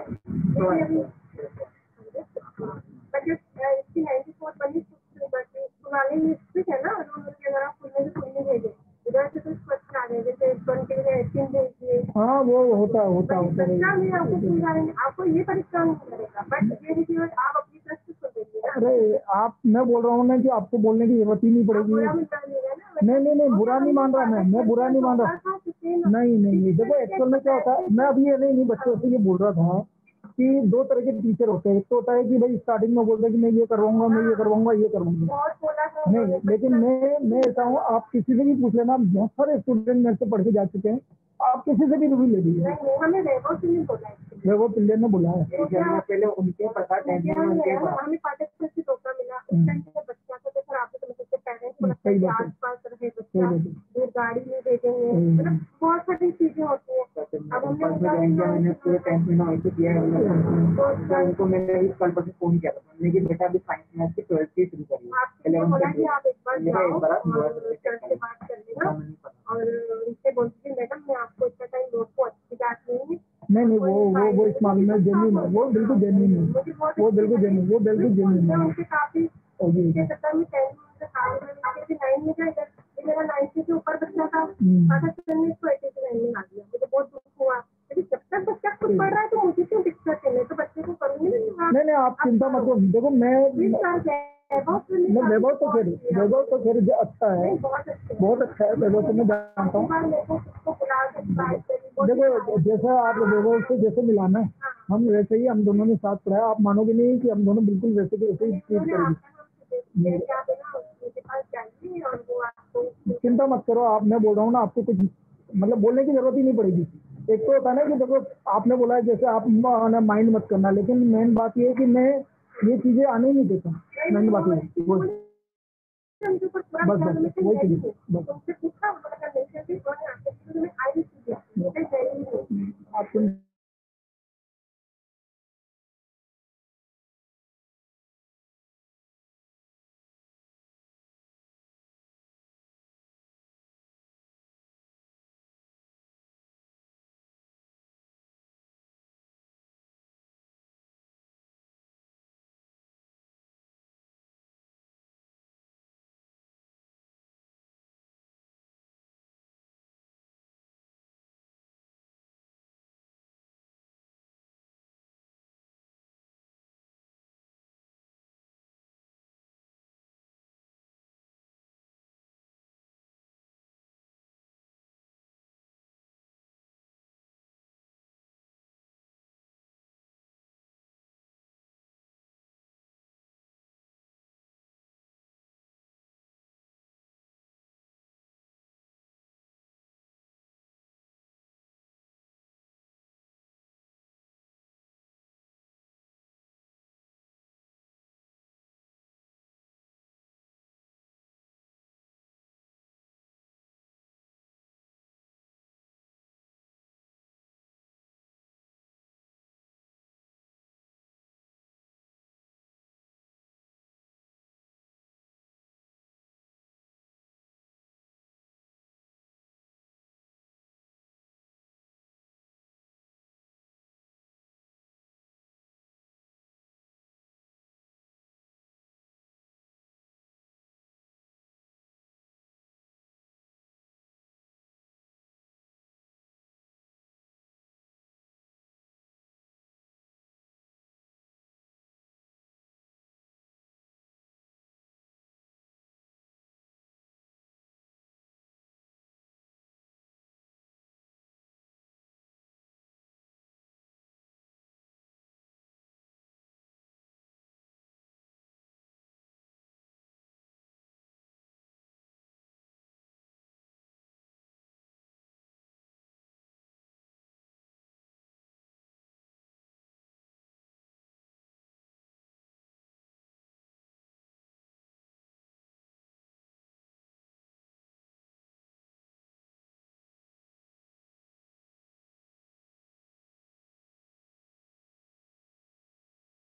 पुराने लिस्ट है ना, उनके अगर आप खुलने से खुलने भेजे इधर से कुछ क्वेश्चन आ रहे जैसे 18 भेज दिए। हाँ वो होता है परीक्षा में आपको समझाएंगे, आपको ये परीक्षा नहीं करेगा, बट ये देखिए आप अपनी प्रश्न सुन देंगे ना। अरे आप, मैं बोल रहा हूँ ना कि आपको बोलने की जरूरत ही नहीं पड़ेगी। नहीं बुरा नहीं मान रहा, मैं बुरा नहीं मान रहा। नहीं देखो एक्चुअल में क्या होता है, मैं अभी ये नहीं बच्चों से ये बोल रहा था कि दो तरह के टीचर होते हैं। एक तो होता है कि भाई स्टार्टिंग में बोलते हैं कि मैं ये करवाऊंगा, मैं ये करवाऊंगा, ये करवाऊंगा। नहीं, लेकिन मैं ऐसा हूँ, आप किसी से भी पूछ लेना, बहुत सारे स्टूडेंट मेरे से पढ़ के जा चुके हैं, आप किसी से भी रिव्यू ले लीजिए। हमें वैभव से नहीं बोला है, वैभव पिल्ले ने बोला है। पहले उनके पता हमें पार्टिसिपेट से धोखा मिला, उस टाइम पे बच्चा को देखकर आप समझ सकते पेरेंट्स को लगता है कि आस-पास रहे बच्चा, फिर गाड़ी में भेजेंगे, मतलब बहुत सारी चीजें होती है। अब हमने पूरे 10 महीना ऐसे किया है, उनको मैंने कल पर फोन किया था लेकिन बेटा अभी साइंस मैथ की 12th की शुरू करी है। पहले बोला कि आप एक बार जाओ और सर से बात कर लेना और उनसे बोलती है मैडम मैं आपको इतना टाइम नोट को अच्छी बात नहीं है। नहीं वो इस मामले में जेन्युइन है, वो बिल्कुल जेन्युइन है, वो बिल्कुल जेन्युइन है। उनके काफी के चक्कर में 10 में साल में 9 में गए, मेरा 90 से ऊपर बच्चा था, सर ने इसको 80 से 9 में ला दिया। मुझे बहुत दुख हुआ, लेकिन जब तक बच्चा खुद पढ़ रहा है तो मुझे क्यों दिक्कत है, मैं तो बच्चे को करूंगी नहीं आप चिंता मत करो। देखो मैं वैभव तो फिर अच्छा है, बहुत अच्छा है वैभव तो मैं जानता हूँ। देखो जैसा आप वैभव से जैसे मिलाना है, हम वैसे ही हम दोनों ने साथ पढ़ाया। आप मानोगे नहीं कि हम दोनों बिल्कुल वैसे के वैसे ही ट्रीट करेंगे। चिंता मत करो आप, मैं बोल रहा हूँ ना, आपको कुछ मतलब बोलने की जरूरत ही नहीं पड़ेगी। एक तो होता है ना कि देखो आपने बोला है जैसे आप माइंड मत करना, लेकिन मेन बात ये है कि मैं ये चीजें आने ही नहीं देता। मेन बात ये बस वही चीज बस।